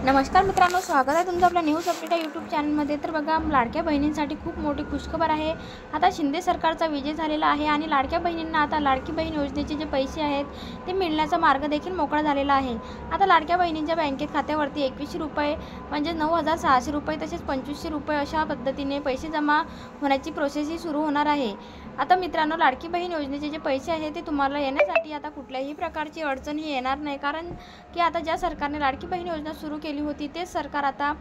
नमस्कार मित्रांनो, स्वागत आहे तुमचं आपल्या न्यूज अपडेट या यूट्यूब चॅनलमध्ये। तर बघा, लाडक्या बहिणींसाठी खूप मोठी खुशखबर आहे। आता शिंदे सरकारचा विजय झालेला आहे आणि लाडक्या बहिणींना आता लाडकी बहीण योजनेचे जे पैसे आहेत ते मिळण्याचा मार्ग देखील मोकळा झालेला आहे। आता लाडक्या बहिणींच्या बँकेत खात्यावरती 2100 रुपये म्हणजे 9600 रुपये तसेच 2500 रुपये अशा पद्धतीने पैसे जमा होण्याची प्रोसेस ही सुरू होणार आहे। आता मित्रांनो, लाडकी बहीण योजनेचे जे पैसे आहेत ते तुम्हाला येण्यासाठी आता कुठल्याही प्रकारची अडचण ही येणार नाही, कारण की आता ज्या सरकारने लाडकी बहीण योजना सुरू केली होती तेच सरकार आता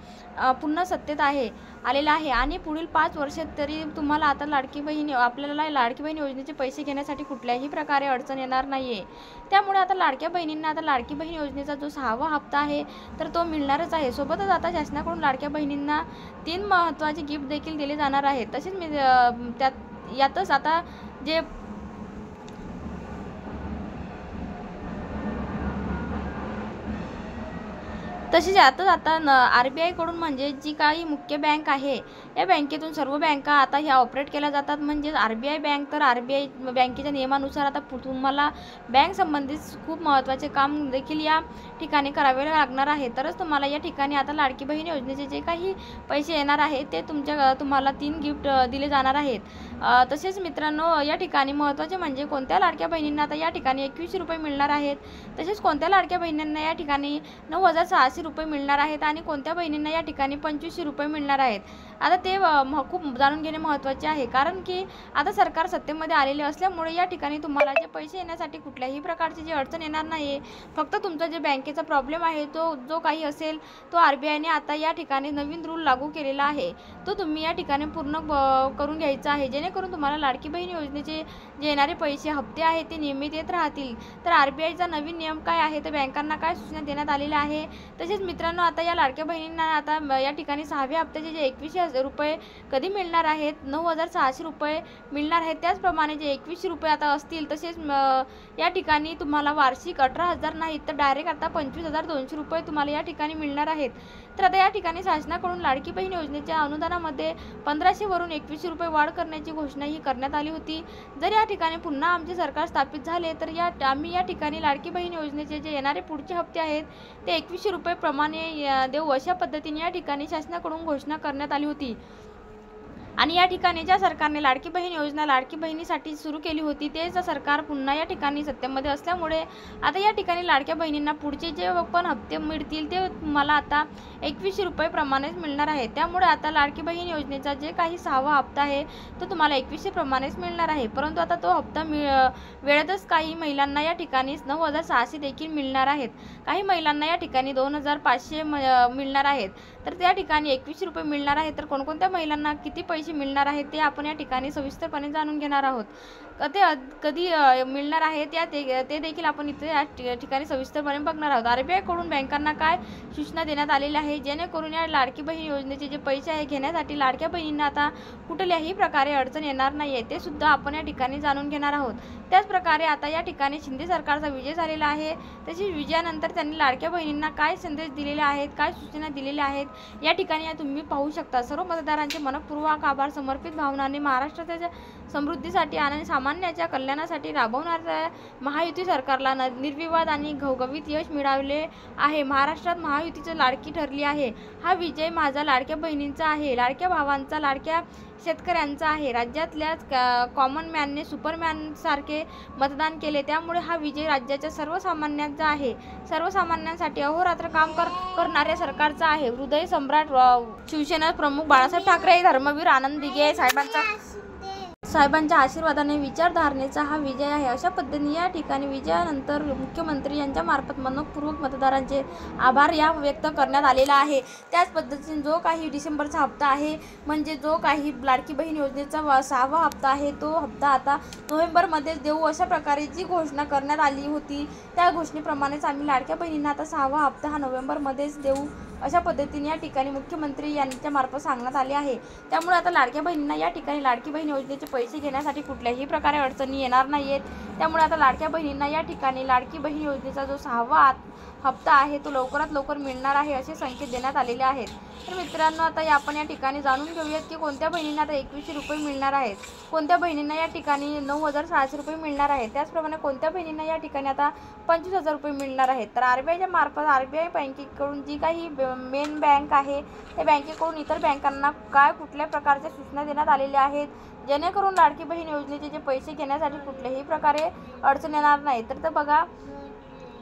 पुन्हा सत्तेत आलेलं आहे आणि पुढील 5 वर्षात तरी तुम्हाला आता आपल्याला लाडकी बहीण योजनेचे पैसे घेण्यासाठी कुठल्याही प्रकारे अडचण येणार नाही आहे। त्यामुळे आता लाडक्या बहिणींना आता लाडकी बहीण योजनेचा जो 6वा हप्ता आहे तर तो मिळणारच आहे। सोबतच आता शासनाकडून लाडक्या बहिणींना 3 महत्त्वाचे गिफ्ट देखील दिले जाणार आहेत। तसेच यातच आता जे तसेच आता RBI कडून म्हणजे जी काही मुख्य बँक आहे या बँकेतून सर्व बँका आता ह्या ऑपरेट केल्या जातात। म्हणजे RBI बँक तर RBI बँकेच्या नियमानुसार आता तुम्हाला बँक संबंधित खूप महत्त्वाचे काम देखील या ठिकाणी करावे लागणार आहे। तरच तुम्हाला या ठिकाणी आता लाडकी बहीण योजनेचे जे काही पैसे येणार आहेत ते तुम्हाला 3 गिफ्ट दिले जाणार आहेत। तसेच मित्रांनो, या ठिकाणी महत्त्वाचे म्हणजे कोणत्या लाडक्या बहिणींना आता या ठिकाणी 2100 रुपये मिळणार आहेत, तसेच कोणत्या लाडक्या बहिणींना या ठिकाणी 9600 रुपये मिळणार आहेत आणि कोणत्या बहिणींना या ठिकाणी 2500 रुपये मिळणार आहेत। आता ते खूप जाणून घेणे महत्त्वाचे आहे, कारण की आता सरकार सत्तेमध्ये आलेले असल्यामुळे या ठिकाणी तुम्हाला जे पैसे येण्यासाठी कुठल्याही प्रकारची जी अडचण येणार नाही। फक्त तुमचा जे बँकेचा प्रॉब्लेम आहे तो जो काही असेल तो RBIने आता या ठिकाणी नवीन रूल लागू केलेला आहे तो तुम्ही या ठिकाणी पूर्ण करून घ्यायचा आहे, जेणेकरून तुम्हाला लाडकी बहीण योजनेचे जे येणारे पैसे हप्ते आहेत ते नियमित येत राहतील। तर RBIचा नवीन नियम काय आहे, तर बँकांना काय सूचना देण्यात आलेल्या आहे। तसेच मित्रांनो, आता या लाडक्या बहिणींना आता या ठिकाणी 6व्या हप्त्याचे जे 2100 रुपये कधी मिळणार आहेत, 9600 रुपये मिळणार आहेत। त्याचप्रमाणे जे 2100 रुपये आता असतील, तसेच या ठिकाणी तुम्हाला वार्षिक 18,000 नाही तर डायरेक्ट आता 25,200 रुपये तुम्हाला या ठिकाणी मिळणार आहेत। तर आता या ठिकाणी शासनाकडून लाडकी बहीण योजनेच्या अनुदानामध्ये 1500 वरून 2100 रुपये वाढ करण्याची घोषणा ही करण्यात आली होती। जर या ठिकाणी पुन्हा आमचे सरकार स्थापित झाले तर आम्ही या ठिकाणी लाडकी बहीण योजनेचे जे येणारे पुढचे हप्ते आहेत ते 2100 रुपये प्रमाणे देऊ, अशा पद्धतीने या ठिकाणी शासनाकडून घोषणा करण्यात आली होती। आणि या ठिकाणी ज्या सरकारने लाडकी बहीण योजना लाडकी बहिणीसाठी सुरू केली होती तेच सरकार पुन्हा या ठिकाणी सत्तेमध्ये असल्यामुळे आता या ठिकाणी लाडक्या बहिणींना पुढचे जे पण हप्ते मिळतील ते तुम्हाला आता 2100 रुपये प्रमाणेच मिळणार आहे। त्यामुळे आता लाडकी बहीण योजनेचा जे काही 6वा हप्ता आहे तो तुम्हाला 2100 प्रमाणेच मिळणार आहे, परंतु आता तो हप्ता वेळेतच काही महिलांना या ठिकाणी 9600 देखील मिळणार आहेत, काही महिलांना या ठिकाणी 2500 मिळणार आहेत। तर त्या ठिकाणी 2100 रुपये मिळणार आहेत। तर कोणकोणत्या महिलांना किती पैसे मिळणार आहेत ते आपण या ठिकाणी सविस्तरपणे जाणून घेणार आहोत। ते कधी मिळणार आहेत ते देखील आपण इथे या ठिकाणी सविस्तरपणे बघणार आहोत। RBI कडून बँकांना काय सूचना देण्यात आलेल्या आहे, जेणेकरून या लाडकी बहीण योजनेचे जे पैसे आहे घेण्यासाठी लाडक्या बहिणींना आता कुठल्याही प्रकारे अडचण येणार नाही आहे, ते सुद्धा आपण या ठिकाणी जाणून घेणार आहोत। त्याचप्रकारे आता या ठिकाणी शिंदे सरकारचा विजय झालेला आहे, तसेच विजयानंतर त्यांनी लाडक्या बहिणींना काय संदेश दिलेले आहेत, काय सूचना दिलेल्या आहेत या ठिकाणी तुम्ही पाहू शकता। सर्व मतदारांचे मनपूर्वक आभार समर्पित भावनांनी महाराष्ट्राच्या समृद्धीसाठी आणि सामान्याच्या कल्याणासाठी राबवणाऱ्या महायुती सरकारला निर्विवाद आणि घवघवीत यश मिळाले आहे। महाराष्ट्रात महायुतीची लाडकी ठरली आहे। हा विजय माझा लाडक्या बहिणींचा आहे, लाडक्या भावांचा, लाडक्या शेतकऱ्यांचा आहे। राज्यातल्या कॉमन मॅनने सुपरमॅन सारखे मतदान केले, त्यामुळे हा विजय राज्याच्या सर्वसामान्यांचा आहे। सर्वसामान्यांसाठी अहोरात्र काम करणाऱ्या सरकारचा आहे। हृदय सम्राट शिवसेना प्रमुख बाळासाहेब ठाकरे, धर्मवीर आनंद दिघे साहेबांच्या आशीर्वादाने विचारधारणेचा हा विजय आहे। अशा पद्धतीने या ठिकाणी विजयानंतर मुख्यमंत्री यांच्या मार्फत मनपूर्वक मतदारांचे आभार व्यक्त करण्यात आलेला आहे। त्याच पद्धतीने जो काही डिसेंबरचा हप्ता आहे, म्हणजे जो काही लाडकी बहीण योजनेचा 6वा हप्ता आहे तो हप्ता आता नोव्हेंबरमध्येच देऊ, अशा प्रकारे जी घोषणा करण्यात आली होती त्या घोषणेप्रमाणेच आम्ही लाडक्या बहिणींना आता 6वा हप्ता हा नोव्हेंबरमध्येच देऊ, अशा पद्धतीने या ठिकाणी मुख्यमंत्री यांच्या मार्फत सांगण्यात आले आहे। त्यामुळे आता लाडक्या बहिणींना या ठिकाणी लाडकी बहीण योजनेचे पैसे घेण्यासाठी कुठल्याही प्रकारे अडचणी येणार नाही आहेत। त्यामुळे आता लाडक्या बहिणींना या ठिकाणी लाडकी बहीण योजनेचा जो 6वा हप्ता आहे तो लवकरात लवकर मिळणार आहे असे संकेत देण्यात आलेले आहेत। तर मित्रांनो, आता आपण या ठिकाणी जाणून घेऊयात की कोणत्या बहिणींना आता 2100 रुपये मिळणार आहेत, कोणत्या बहिणींना या ठिकाणी 9600 रुपये मिळणार आहेत, त्याचप्रमाणे कोणत्या बहिणींना या ठिकाणी आता 25000 रुपये मिळणार आहेत। तर आरबीआयच्या मार्फत आरबीआय बँकेकडून जी काही मेन बँक आहे त्या बँकेकडून इतर बँकांना काय कुठल्या प्रकारच्या सूचना देण्यात आलेल्या आहेत, जेणेकरून लाडकी बहीण योजनेचे जे पैसे घेण्यासाठी कुठल्याही प्रकारे अडचण येणार नाही। तर बघा,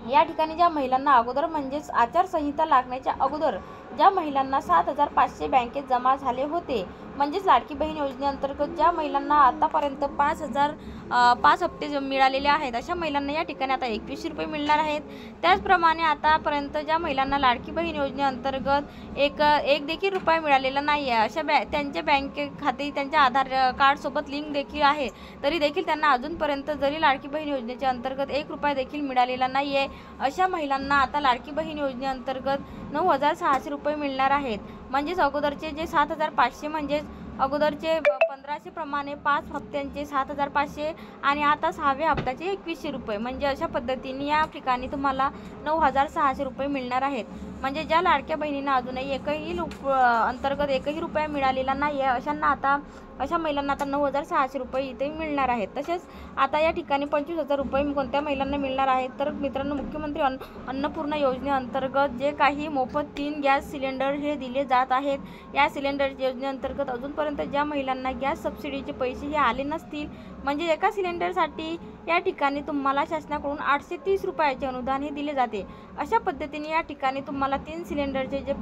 या ठिकाणी ज्या महिलांना अगोदर म्हणजेच आचारसंहिता लागण्याच्या अगोदर ज्या महिलांना 7500 बँकेत जमा झाले होते, म्हणजेच लाडकी बहीण योजनेअंतर्गत ज्या महिलांना आतापर्यंत 5 हप्ते मिळालेले आहेत अशा महिलांना या ठिकाणी आता 2100 रुपये मिळणार आहेत। त्याचप्रमाणे आतापर्यंत ज्या महिलांना लाडकी बहीण योजनेअंतर्गत एक देखील रुपया मिळालेला नाही आहे अशा त्यांच्या बँक खाते त्यांच्या आधार कार्डसोबत लिंक देखील आहे, तरी देखील त्यांना अजूनपर्यंत जरी लाडकी बहीण योजनेच्या अंतर्गत 1 रुपया देखील मिळालेला नाही आहे अशा महिलांना आता लाडकी बहीण योजनेअंतर्गत 9600 रुपये मिळणार आहेत। म्हणजेच अगोदरचे जे 7500 म्हणजेच अगोदरचे 1500 प्रमाणे 5 हप्त्यांचे 7500 आणि आता 6व्या हप्त्याचे 2100 रुपये, म्हणजे अशा पद्धतीने या ठिकाणी तुम्हाला 9600 रुपये मिळणार आहेत। म्हणजे ज्या लाडक्या बहिणींना अजूनही अंतर्गत एकही रुपया मिळालेला नाही आहे अशा महिलांना आता 9600 रुपये इथे मिळणार आहेत। तसेच आता या ठिकाणी 25000 रुपये कोणत्या महिलांना मिळणार आहेत, तर मित्रांनो, मुख्यमंत्री अन्नपूर्णा योजनेअंतर्गत जे काही मोफत 3 गॅस सिलेंडर हे दिले जात आहेत, या सिलेंडर योजनेअंतर्गत अजूनपर्यंत ज्या महिलांना गॅस सबसिडीचे पैसे हे आले नसतील, म्हणजे एका सिलेंडरसाठी या ठिकाणी तुम्हाला शासनाकडून 830 रुपयाचे अनुदान हे दिले जाते। अशा पद्धतीने या ठिकाणी तुम्हाला 3 सिलेंडरचे जे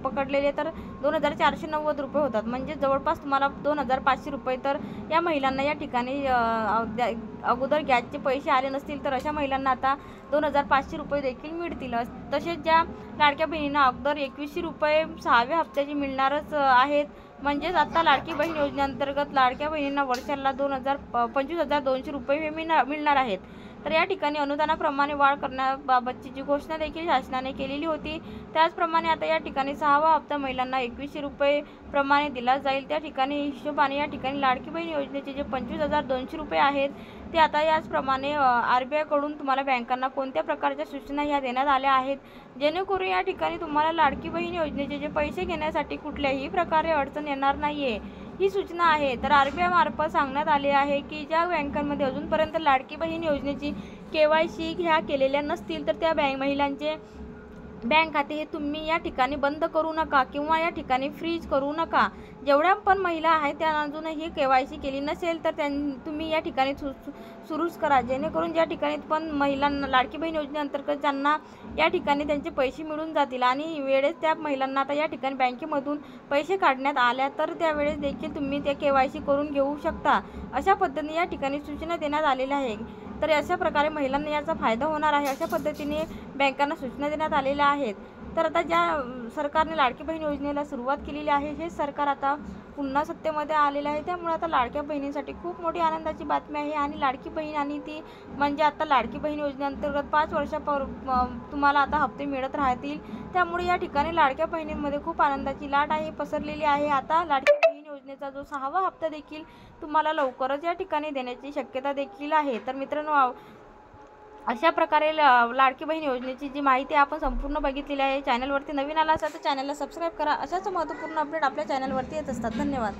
पकडलेले तर 2490 रुपये होतात, म्हणजे जवळपास तुम्हाला 2500 रुपये। तर या महिलांना या ठिकाणी अगोदर गॅसचे पैसे आले नसतील तर अशा महिलांना आता 2500 रुपये देखील मिळतील। तसेच ज्या लाडक्या बहिणींना अगोदर 2100 रुपये 6व्या हप्त्याचे मिळणारच आहेत, म्हणजेच आता लाडकी बहीण योजनेअंतर्गत लाडक्या बहिणींना वर्षाला 25,200 रुपये हे मिळणार आहेत। तर या ठिकाणी अनुदानाप्रमाणे वाढ करण्याबाबतची जी घोषणा देखील शासनाने केलेली होती, त्याचप्रमाणे आता या ठिकाणी 6वा हप्ता महिलांना 2100 रुपये प्रमाणे दिला जाईल। त्या ठिकाणी हिशोबाने या ठिकाणी लाडकी बहीण योजनेचे जे 25,200 रुपये आहेत ते आता याचप्रमाणे आरबीआयकडून तुम्हाला बँकांना कोणत्या प्रकारच्या सूचना ह्या देण्यात आल्या आहेत, जेणेकरून या ठिकाणी तुम्हाला लाडकी बहीण योजनेचे जे पैसे घेण्यासाठी कुठल्याही प्रकारे अडचण येणार नाही आहे, ही सूचना आहे। तर आरबीआय मार्फत सांगण्यात आले आहे की ज्या बँकांमध्ये अजूनपर्यंत लाडकी बहीण योजनेची KYC ह्या केलेल्या नसतील तर त्या महिलांचे बँक खाते हे तुम्ही या ठिकाणी बंद करू नका किंवा या ठिकाणी फ्रीज करू नका। जेवढ्या पण महिला आहेत त्या अजूनही KYC केली नसेल तर तुम्ही या ठिकाणी सुरूच करा, जेणेकरून ज्या ठिकाणी पण महिलांना लाडकी बहीण योजनेअंतर्गत ज्यांना या ठिकाणी त्यांचे पैसे मिळून जातील आणि वेळेस त्या महिलांना आता या ठिकाणी बँकेमधून पैसे काढण्यात आल्या तर त्यावेळेस देखील तुम्ही ते KYC करून घेऊ शकता, अशा पद्धतीने या ठिकाणी सूचना देण्यात आलेल्या आहे। तर अशा प्रकारे महिलांना याचा फायदा होणार आहे, अशा पद्धतीने बँकांना सूचना देण्यात आलेल्या आहेत। तर आता ज्या सरकारने लाडकी बहीण योजनेला सुरुवात केलेली आहे, हे सरकार आता पुन्हा सत्तेमध्ये आलेलं आहे, त्यामुळे आता लाडक्या बहिणींसाठी खूप मोठी आनंदाची बातमी आहे। आणि लाडकी बहीण आणि ती म्हणजे आता लाडकी बहीण योजनेअंतर्गत 5 तुम्हाला आता हप्ते मिळत राहतील, त्यामुळे या ठिकाणी लाडक्या बहिणींमध्ये खूप आनंदाची लाट आहे पसरलेली आहे। आता लाडकी बहीण योजनेचा जो 6वा हप्ता देखील तुम्हाला लवकरच या ठिकाणी देण्याची शक्यता देखील आहे। तर मित्रांनो, अशा प्रकारे लाडकी बहीण योजनेची जी माहिती आपण संपूर्ण बघितलेली आहे। चॅनलवरती नवीन आला असाल तर चॅनलला सबस्क्राईब करा, अशाच महत्त्वपूर्ण अपडेट आपल्या चॅनलवरती येत असतात। धन्यवाद।